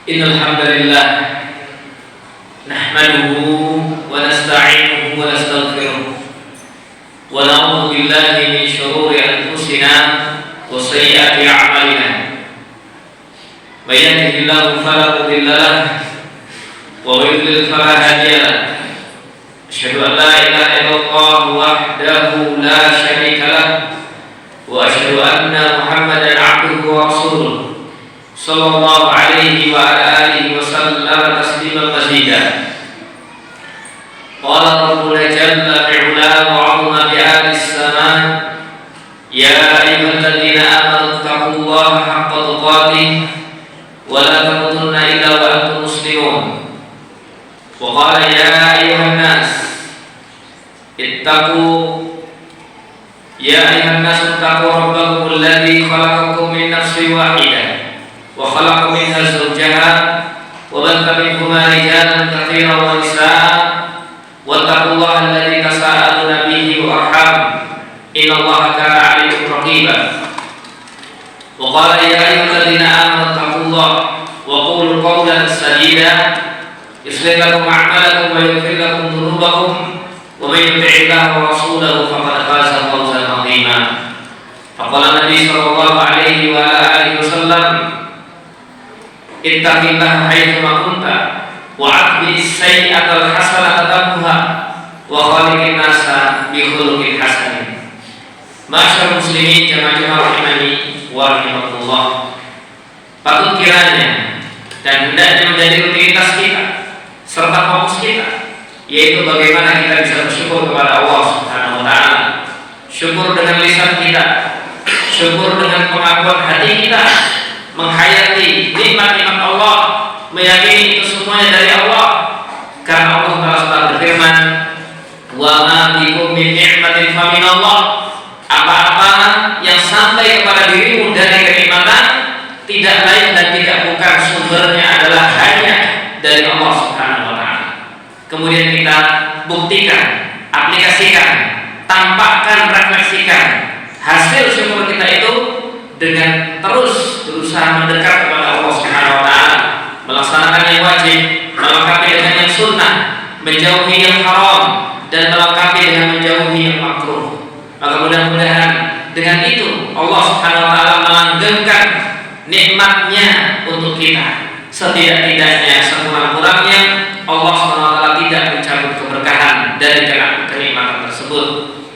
Innal hamdalillah nahmaduhu wa nasta'inuhu wa nastaghfiruh wa na'udzu billahi min shururi anfusina wa sayyiati a'malina. May yahdihillahu fala mudilla lahu wa may yudlil fala hadiya lahu. Asyhadu an la ilaha illallah wahdahu la syarika lahu wa asyhadu anna Muhammadan 'abduhu wa rasuluh sallallahu alaihi wa ala alihi wa sallam tasliman mazida. Qala rabbuna jalla fi'ala wa 'azima bi'alis saman ya ayyuhalladzina amanu taqullaha haqqa tuqatih wa la tamutunna illa wa antum muslimun. Wa qala ya ayyuhan nas ittaqu ya ayyuhan nas ittaqu rabbakum alladzi khalaqakum min nafsin wahidah wa khalaqa minha zawjaha wa bantha minhuma rijalan katsiran wa nisaa wattaqullaha alladzi tasaaluna bihi wa arham innallaha kana 'alaykum raqiba. Wa qala ya ayyuhalladzina amanu taqullaha wa qulu qawlan sadida yuslih lakum a'malakum wa yaghfir lakum dhunubakum wa may yuti'illaha wa rasulahu faqad faza fawzan 'azima. Faqala Nabi sallallahu alaihi wa alihi wasallam ittaqillaha haitsu ma kunta wa aqbis sayyi'atal hasanata tamhuha wa khaliqin nasa bi khuluqin hasan. Masyaallah muslimin jamaah rahimani wa rahimakumullah. Patut kiranya dan hendaknya menjadi rutinitas kita serta fokus kita, yaitu bagaimana kita bisa bersyukur kepada Allah Subhanahu wa taala. Syukur dengan lisan kita, syukur dengan pengakuan hati kita, menghayati nikmat-nikmat Allah, meyakini itu semuanya dari Allah. Karena Allah Taala berfirman, "Wa ma bikum min ni'matin fa min Allah." Apa-apa yang sampai kepada dirimu dari kenikmatan tidak lain dan tidak bukan sumbernya adalah hanya dari Allah Subhanahu wa taala. Kemudian kita buktikan, aplikasikan, tampakkan, refleksikan hasil syukur kita itu dengan terus berusaha mendekat kepada Allah Subhanahu wa taala, melaksanakan yang wajib, melengkapi dengan yang sunnah, menjauhi yang haram dan melengkapi dengan menjauhi yang makruh. Maka mudah-mudahan dengan itu Allah Subhanahu wa taala melanggengkan nikmatnya untuk kita. Setidak-tidaknya sekurang-kurangnya Allah Subhanahu wa taala tidak mencabut keberkahan dari kenikmatan tersebut.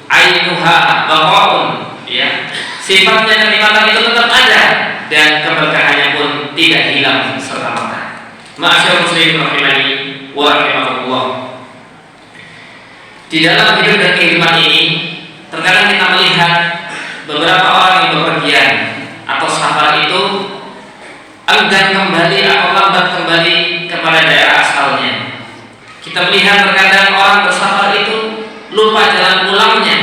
Ainuha baqaun, ya. Sifatnya kenikmatan itu tetap ada dan keberkahannya pun tidak hilang serta-merta. Ma'asyiral muslimin rahimani wa rahimakumullah. Di dalam hidup dan kehidupan ini terkadang kita melihat beberapa orang yang bepergian atau safar itu enggan kembali atau lambat kembali kepada daerah asalnya. Kita melihat terkadang orang bersafar itu lupa jalan pulangnya.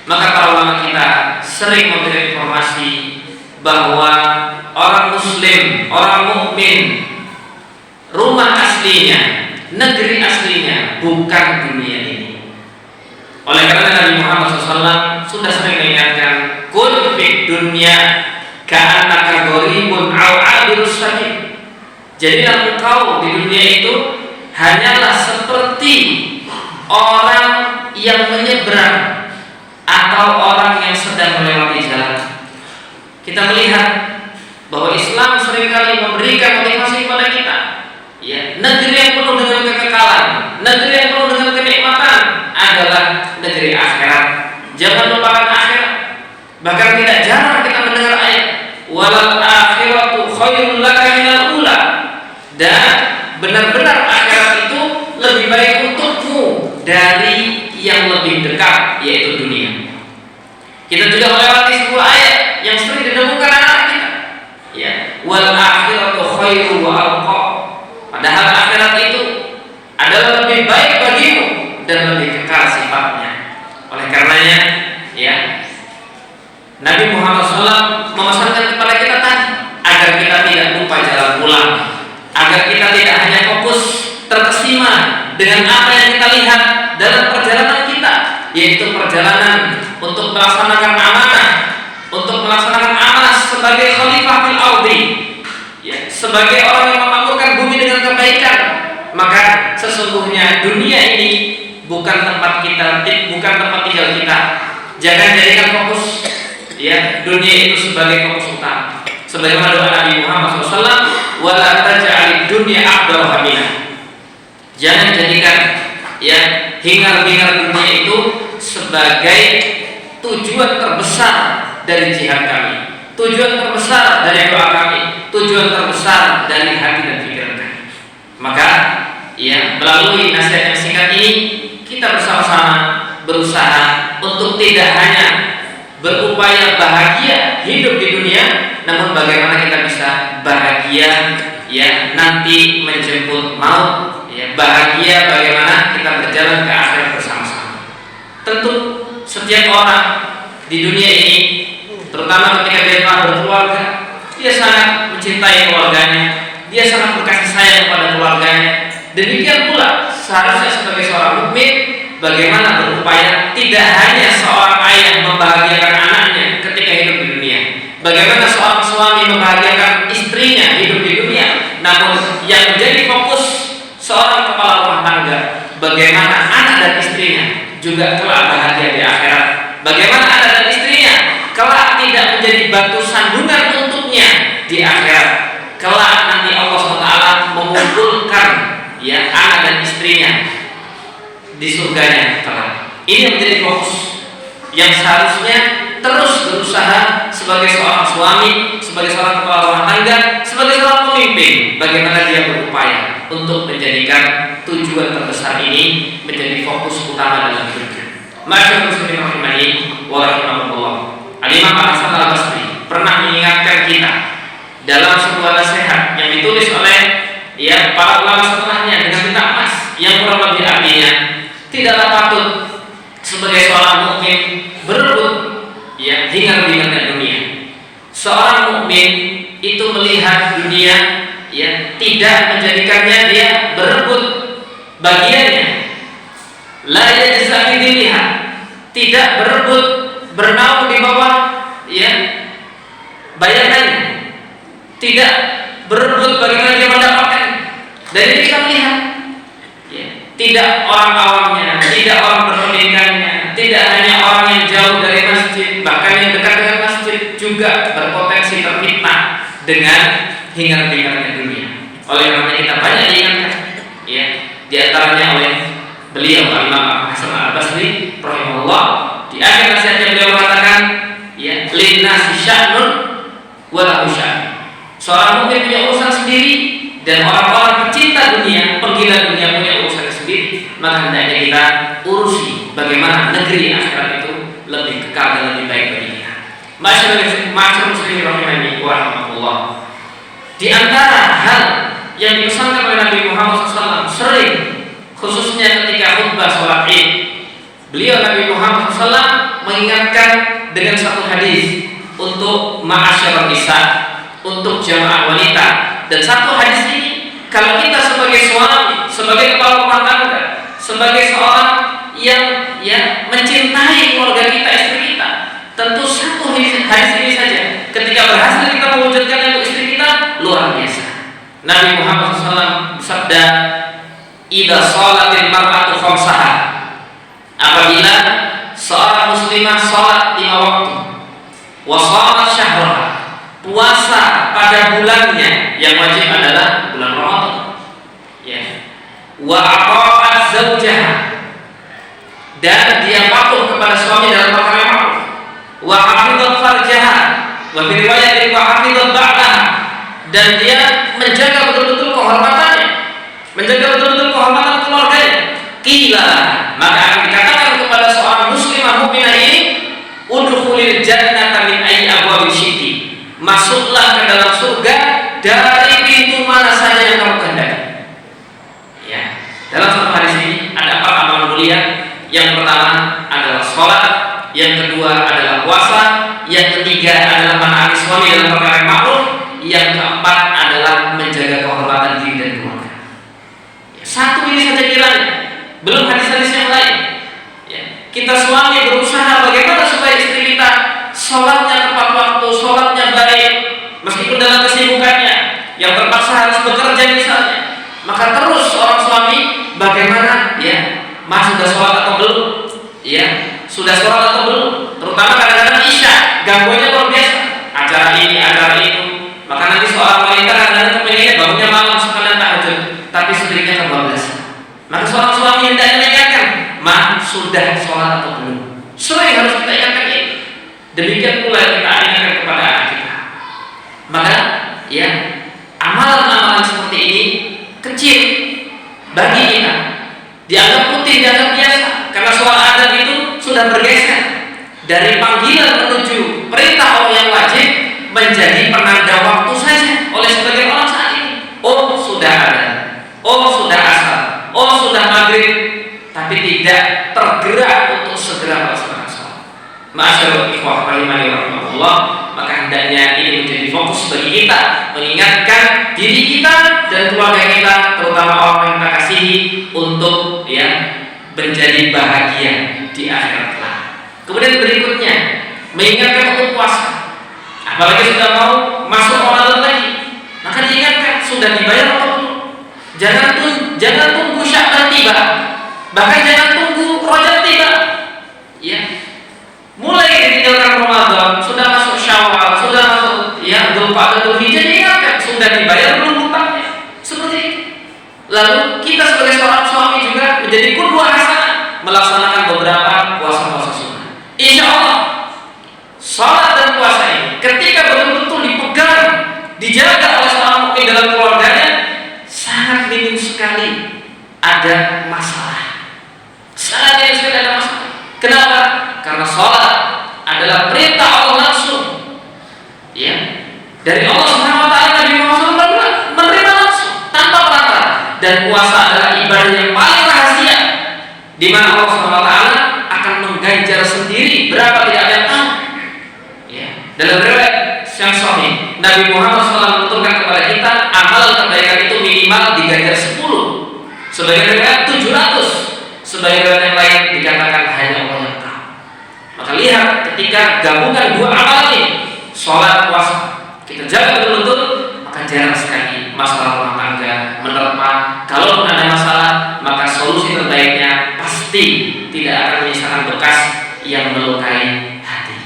Maka para ulama kita sering memberi informasi bahwa orang muslim, orang mukmin, rumah aslinya, negeri aslinya bukan dunia ini. Oleh karena Nabi Muhammad SAW sudah sering mengingatkan, "Kun fid dunya ka'annaka gharibun aw 'abirus sabil." Jadilah engkau di dunia itu hanyalah seperti orang yang menyeberang atau orang yang sedang melewati jalan. Kita melihat bahwa Islam seringkali memberikan motivasi kepada kita, ya, negeri yang penuh dengan kekekalan, negeri yang penuh dengan kenikmatan adalah negeri akhirat. Jangan lupakan akhirat. Bahkan tidak jarang kita mendengar ayat walal akhiratu khairul laka minal ula, dan benar-benar akhirat itu lebih baik untukmu dari yang lebih dekat, yaitu dunia. Kita juga melewati sebuah ayat yang sering ditemukan anak kita, ya, wal akhiratu khairu wa abqa. Padahal akhirat itu adalah lebih baik bagimu dan lebih kekal sifatnya. Oleh karenanya, ya, Nabi Muhammad SAW memesankan kepada kita tadi agar kita tidak lupa jalan pulang, agar kita tidak hanya fokus terkesima dengan apa yang kita lihat dalam perjalanan kita, yaitu perjalanan untuk melaksanakan amanah, untuk melaksanakan amanah sebagai khalifah fil ardi, ya, sebagai orang yang memakmurkan bumi dengan kebaikan, maka sesungguhnya dunia ini bukan tempat kita, bukan tempat tinggal kita. Jangan jadikan fokus ya dunia itu sebagai fokus utama. Sebagaimana doa Nabi Muhammad SAW, wala taj'alid dunya akbar hamina. Jangan jadikan ya hingar-bingar dunia itu sebagai tujuan terbesar dari jihad kami, tujuan terbesar dari doa kami, tujuan terbesar dari hati dan pikiran kami. Maka ya melalui nasihat yang singkat ini kita bersama-sama berusaha untuk tidak hanya berupaya bahagia hidup di dunia, namun bagaimana kita bisa bahagia ya nanti menjemput maut, ya bahagia bagaimana kita berjalan ke akhirat bersama-sama. Tentu setiap orang di dunia ini, terutama ketika dia telah berkeluarga, dia sangat mencintai keluarganya, dia sangat berkasih sayang kepada keluarganya. Demikian pula seharusnya sebagai seorang mukmin bagaimana berupaya tidak hanya seorang ayah membahagiakan anaknya ketika hidup di dunia, bagaimana seorang suami membahagiakan istrinya hidup di dunia, namun yang menjadi fokus seorang kepala rumah tangga, bagaimana anak dan istrinya juga kelak bahagia di akhirat, bagaimana anak dan istrinya kelak tidak menjadi batu sandungan untuknya di akhirat, kelak nanti Allah SWT mengumpulkan ya anak dan istrinya di surganya kelak. Ini yang menjadi fokus yang seharusnya terus berusaha sebagai seorang suami, sebagai seorang kepala rumah tangga, sebagai seorang pemimpin, bagaimana dia berupaya untuk menjadikan tujuan terbesar ini menjadi fokus utama dalam hidupnya. Masyaallah muslimin rahimani wa rahimakumullah. Al-Imam Al-Hasan Al-Basri pernah mengingatkan kita dalam sebuah nasihat yang ditulis oleh ya para ulama setelahnya dengan tinta emas yang kurang lebih artinya, tidaklah patut sebagai seorang mukmin berebut ya hingar-bingarnya dunia. Seorang mukmin itu melihat dunia ya tidak menjadikannya dia berebut bagiannya. La yajza bidilha, tidak berebut bernaung di bawah ya bayangannya, tidak berebut bagaimana dia mendapatkan. Dari ini kita melihat ya, tidak orang awamnya, tidak orang berpendidikannya, tidak hanya orang yang jauh dari masjid, bahkan yang dekat dengan masjid juga berpotensi terfitnah dengan hingar-bingarnya dunia. Oleh karena kita banyak diingatkan ya, di antaranya oleh beliau Al-Imam Hasan Al-Basri rahimahullah, di akhir nasihatnya beliau mengatakan ya linnasi sya'nun wa lahu sya'nun. Seorang mukmin punya urusan sendiri dan orang-orang pecinta dunia, penggila dunia punya urusan sendiri. Maka hendaknya kita urusi bagaimana negeri akhirat itu lebih kekal dan lebih baik bagi kita. Masyaallah muslimin rahimani wa rahmatullah. Di antara hal yang dipesankan oleh Nabi Muhammad SAW sering, khususnya ketika khutbah sholat Id, beliau Nabi Muhammad SAW mengingatkan dengan satu hadis untuk ma'asyiral nisa, untuk jamaah wanita. Dan satu hadis ini, kalau kita sebagai suami, sebagai kepala rumah tangga, sebagai seorang yang ya mencintai keluarga kita, istri kita, tentu satu hadis ini saja ketika berhasil kita mewujudkan untuk istri kita luar biasa. Nabi Muhammad SAW bersabda, "Idza shalatil mar'atu khamsaha." Apabila seorang muslimah salat 5 waktu, wa shamat syahraha, puasa pada bulannya yang wajib adalah bulan Ramadan, ya, wa aqa'at zawjaha, dan dia patuh kepada suami dalam perkara yang ma'ruf, wa hafizat farjaha, wa fi riwayat wa hafizat ba'daha, dan dia menjaga betul-betul kehormatannya, menjaga betul-betul kehormatan keluarganya. Qila, maka akan dikatakan kepada seorang muslimah mukminah ini, udkhulil jannata min ayyi abwabi syi'ti, masuklah ke dalam surga dari pintu mana saja yang kamu kehendaki. Ya, dalam satu hadis ini ada 4 amalan mulia. Yang pertama adalah sholat, yang kedua adalah puasa, yang ketiga adalah menaati suami dalam perkara yang ma'ruf, yang keempat adalah menjaga kehormatan diri dan keluarga. Ya, satu ini saja kiranya, belum hadis-hadis yang lain. Ya, kita suami berusaha bagaimana supaya istri kita sholatnya tepat waktu, sholatnya baik, meskipun dalam kesibukannya, yang terpaksa harus bekerja misalnya, maka terus seorang suami bagaimana ya, mas sudah sholat atau belum, ya sudah sholat atau belum, terutama kadang-kadang isya gangguannya luar biasa, acara ini acara itu, maka nanti seorang wanita kadang-kadang kepengennya bangunnya malam sekalian tahajud, tapi istrinya kebablasan, maka seorang suami hendaknya mengingatkan, mas sudah sholat atau belum, sering harus kita ingatkan ini. Demikian pula kita ingatkan kepada anak kita. Maka ya amalan-amalan seperti ini kecil bagi kita, dianggap putih, dianggap biasa, karena soal adat itu sudah bergeser dari panggilan menuju perintah Allah yang wajib menjadi penanda waktu saja oleh sebagian orang saat ini. Oh sudah ada, oh sudah asar, oh sudah maghrib, tapi tidak tergerak untuk segera melaksanakan sholat. Ma'asyarul ikhwah rahimani rahimahullah, maka hendaknya ini menjadi fokus bagi kita, mengingatkan diri kita dan keluarga kita, terutama orang yang kita kasihi, untuk ya menjadi bahagia di akhirat kelak. Kemudian berikutnya mengingatkan untuk puasa, apalagi sudah mau masuk Ramadan lagi, maka diingatkan sudah dibayar atau belum. Jangan tunggu Sya'ban tiba, bahkan jangan tunggu Rajab tiba. Ya, mulai ditinggalkan Ramadan, sudah masuk Syawal, sudah masuk ya Dzulqa'dah, Dzulhijjah, diingatkan sudah dibayar belum hutangnya. Seperti itu. Lalu kita sebagai seorang suami juga menjadi qudwah hasanah melaksanakan beberapa puasa-puasa sunnah. Insya Allah salat dan puasa ini ketika betul-betul dipegang, dijaga oleh seorang mukmin dalam keluarganya, sangat minim sekali ada masalah. Sangat minim sekali ada masalah. Kenapa? Karena salat adalah perintah Allah langsung, ya, dari Allah Subhanahu Wa Taala. Nabi Muhammad SAW menerima langsung tanpa perantara. Dan puasa adalah ibadah yang paling rahasia, di mana Allah Subhanahu Wa Taala akan mengganjar sendiri berapa tidak ada yang tahu. Ya, dalam riwayat yang sahih, Nabi Muhammad SAW menuturkan kepada kita amal kebaikan itu minimal diganjar 10, sebagai riwayat 700, sebagai riwayat yang lain dikatakan hanya Allah yang tahu. Maka lihat ketika gabungan dua amal ini, sholat puasa, kita jaga betul-betul, maka jarang sekali masalah rumah tangga menerpa. Kalau ada masalah, maka solusi terbaiknya pasti tidak akan menyisakan bekas yang melukai hati.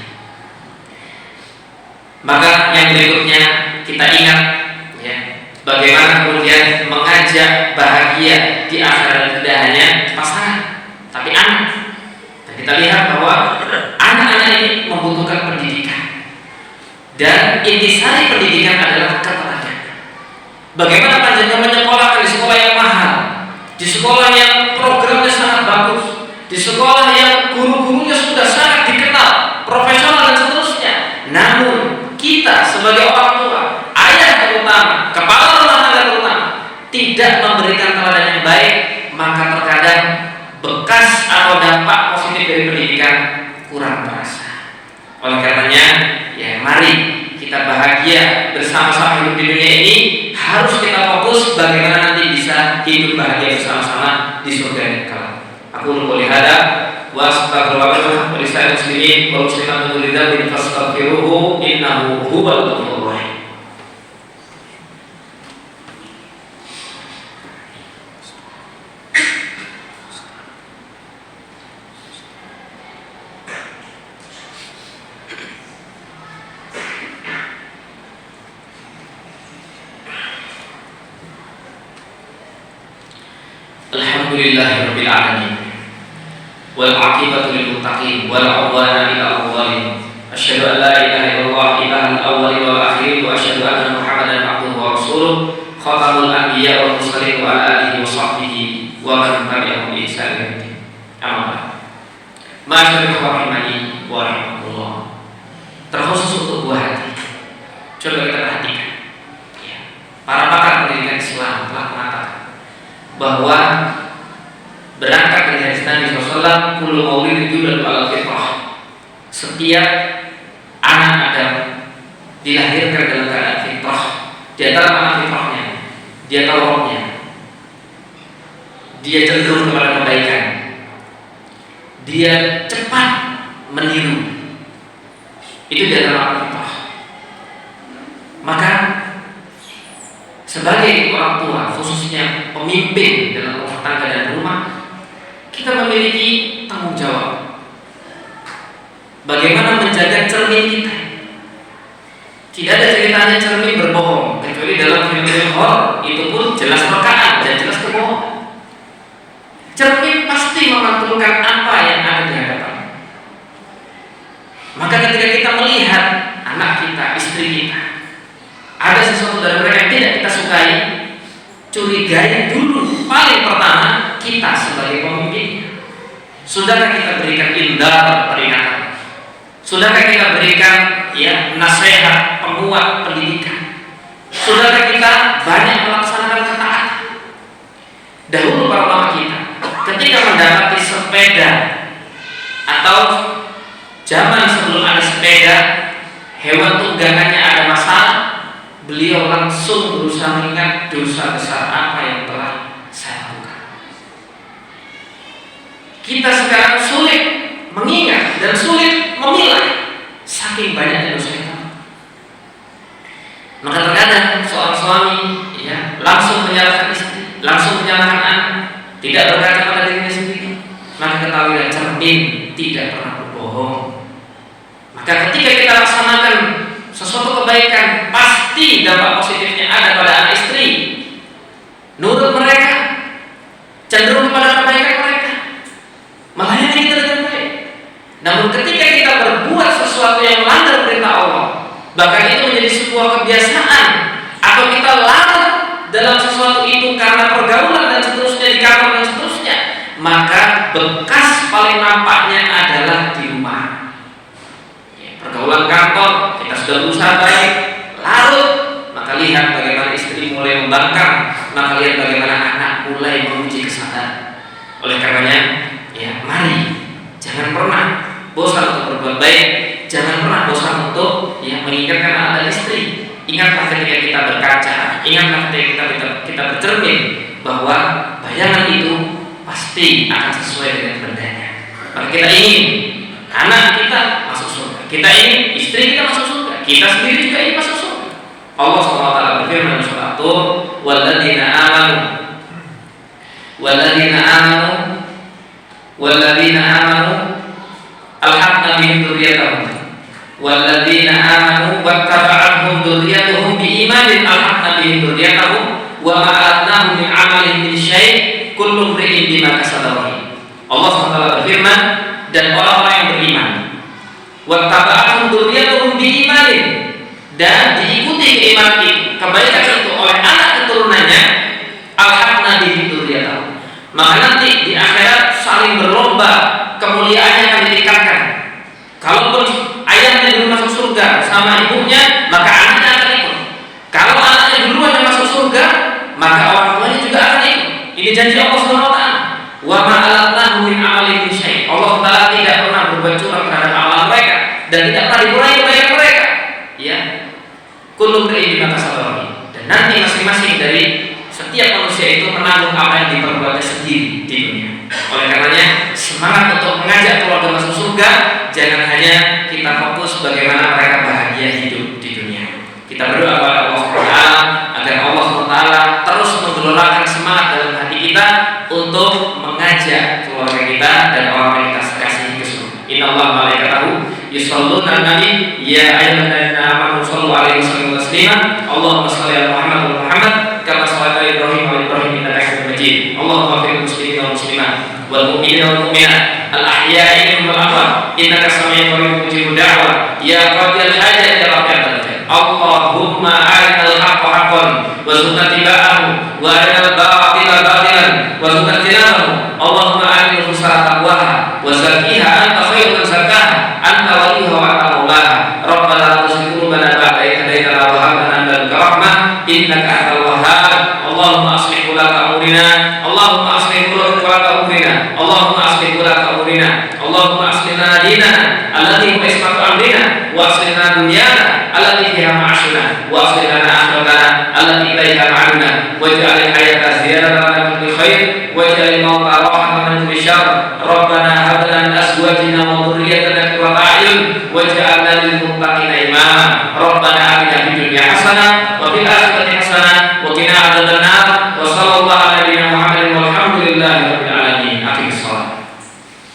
Maka yang berikutnya kita ingat ya, bagaimana kemudian mengajak bahagia di akhirat tidak hanya pasangan, tapi anak. Dan kita lihat bahwa anak-anak ini membutuhkan pendidikan, dan intisari pendidikan adalah keteladanan. Bagaimana panjenengan menyekolahkan di sekolah yang mahal, di sekolah yang programnya sangat bagus, di sekolah yang guru-gurunya sudah sangat dikenal, profesional dan seterusnya. Namun kita sebagai orang tua, ayah terutama, kepala rumah tangga terutama, tidak memberikan teladan yang baik, maka terkadang bekas atau dampak positif dari pendidikan kurang terasa. Oleh karenanya, ya mari kita bahagia bersama-sama hidup di dunia ini, harus kita fokus bagaimana nanti bisa hidup bahagia bersama-sama di surga yang kelak. Aku qouli hada wa astaghfirullah wa lisa'il muslimin wal muslimat min dzambin fastaghfiruhu innahu huwal ghafurur rahim. Alhamdulillahirabbil alamin. Wal 'aqibatu lil muttaqin wala 'udwana illa 'alal zalimin. Asyhadu an la ilaha illallah ilahul awwal wal akhir wa asyhadu anna Muhammadan 'abduhu wa rasuluh khatamul anbiya wal mursalin wa ala alihi wa sahbihi wa man tabi'ahum bi ihsan ila yaumil qiyamah. Ma'asyiral rahimani wa rahimakumullah. Terkhusus untuk buah hati. Coba kita perhatikan. Ya. Para pakar pendidikan Islam telah mengatakan bahwa berangkat dari hadis Nabi SAW, kullu maulidin yuladu ala fitrah. Setiap anak Adam dilahirkan dalam keadaan fitrah. Di antara mana fitrahnya? Dia tahu rohnya. Dia cenderung kepada kebaikan. Dia cepat meniru. Itu di antara mana fitrah. Maka sebagai orang tua, khususnya pemimpin dalam rumah tangga dan rumah, kita memiliki tanggung jawab bagaimana menjaga cermin kita. Tidak ada ceritanya cermin berbohong, kecuali dalam film-film horor, itu pun jelas rekaan dan jelas kebohongan. Cermin pasti memantulkan apa yang ada di hadapan. Maka ketika kita melihat anak kita, istri kita, ada sesuatu dari mereka yang tidak kita sukai, curigai dulu paling pertama kita sebagai pemimpin. Sudahkah kita berikan indar peringatan? Sudahkah kita berikan nasihat, penguat, pendidikan? Sudahkah kita banyak melaksanakan ketaatan? Dahulu para ulama kita ketika mendapati sepeda atau zaman sebelum ada sepeda, hewan tunggangannya ada masalah, beliau langsung berusaha mengingat dosa besar apa yang telah saya lakukan. Kita sekarang sulit mengingat dan sulit memilah saking banyaknya dosa kita. Maka terkadang seorang suami langsung menyalahkan istri, langsung menyalahkan anak, tidak berkaca pada dirinya sendiri. Maka ketahuilah cermin tidak pernah berbohong. Maka ketika kita laksanakan sesuatu kebaikan, pasti dampak positifnya ada pada anak istri. Nurut mereka, cenderung kepada kebaikan mereka, melayani kita dengan baik. Namun ketika kita berbuat sesuatu yang melanggar perintah Allah, bahkan itu menjadi sebuah kebiasaan, atau kita larut dalam sesuatu itu karena pergaulan dan seterusnya di kantor dan seterusnya, maka bekas paling nampaknya adalah di rumah. Pergaulan kantor kita sudah berusaha baik, larut, maka lihat bagaimana istri mulai membangkang, maka lihat bagaimana anak mulai menguji kesadaran. Oleh karenanya, mari jangan pernah bosan untuk berbuat baik, jangan pernah bosan untuk mengingatkan anak dan istri. Ingatlah ketika kita berkaca, ingatlah ketika kita bercermin bahwa bayangan itu pasti akan sesuai dengan bendanya. Maka kita ingin anak kita masuk surga, kita ingin istri kita masuk surga, kita sendiri juga ingin masuk surga. Allah SWT berfirman dalam surat At-Tur, "Walladzina amanu alhaqna bihim dzurriyyatahum walladzina amanu wattaba'athum dzurriyyatuhum biimanin alhaqna bihim dzurriyyatahum wa ma alatnahum min 'amalihim min syai' kullu imri'in bima kasaba rahin." Allah SWT berfirman, dan orang-orang yang beriman, wattaba'athum dzurriyyatuhum biimanin, dan diikuti keimanan itu, kebaikan itu oleh anak keturunannya, alhaqna bihim dzurriyyatahum, maka nanti di akhirat saling berlomba, kemuliaannya akan ditingkatkan. Kalaupun ayahnya dulu masuk surga sama ibunya, maka anaknya akan ikut. Kalau anaknya duluan yang masuk surga, maka orang tuanya juga akan ikut. Ini janji Allah SWT. Wa ma alatnahu min amalihim syai'. Allah Ta'ala tidak pernah berbuat curang terhadap amal mereka dan tidak pernah dikurangi kebaikan mereka. Kullu imri'in bima kasaba rahin. Dan nanti masing-masing dari setiap manusia itu menanggung apa yang diperbuatnya sendiri di dunia. Oleh karenanya, semangat untuk mengajak keluarga masuk surga, jangan hanya kita fokus bagaimana mereka bahagia hidup di dunia. Kita berdoa kepada Allah SWT agar Allah SWT terus menggelorakan semangat dalam hati kita untuk mengajak keluarga kita dan orang yang kita kasih ke surga. Innallaha wa malaikatahu yusholluna 'alan nabi ya ayyuhalladzina amanu shollu 'alaihi wa sallimu taslima. Allahumma shalli 'ala Muhammad wa Muhammad kama shallaita 'ala Ibrahim wa Ibrahim innaka Hamidum Majid. Allahumma ighfir lil muslimina wal muslimat wal mu'minina wal mu'minat al ahya'i minhum wal amwat innaka sami'un qaribun mujibud da'wah ya qadiyal hajat ya rabbal alamin. Allahumma arinal haqqa haqqan warzuqna ittiba'ahu wa arinal batila batilan warzuqna ijtinabahu. Allahumma arinal husna taqwaha wa zakkiha anta khairu man zakkaha anta waliyuha wa anta maulaha. Rabbana la tuzigh qulubana ba'da idh hadaytana wa hab lana min ladunka rahmah innaka antal wahhab. Allahumma aslih ulata umurina, Allahumma aslih ulata umurina, Allahumma aslih ulata umurina, Allahumma aslih lana dinana alladhi huwa ismatu amrina wa aslih lana dunyana allati fiha ma'ashuna wa aslih lana akhiratana allati ilaiha ma'aduna waj'al al-hayata ziyadatan lana min kulli khair waj'al al-mauta rahatan min kulli syarr. Rabbana hab lana min azwajina wa dhurriyyatina qurrata a'yun waj'alna lil muttaqina imama. Rabbana atina fid dunya hasanah wa fil akhirati hasanah wa qina adzabannar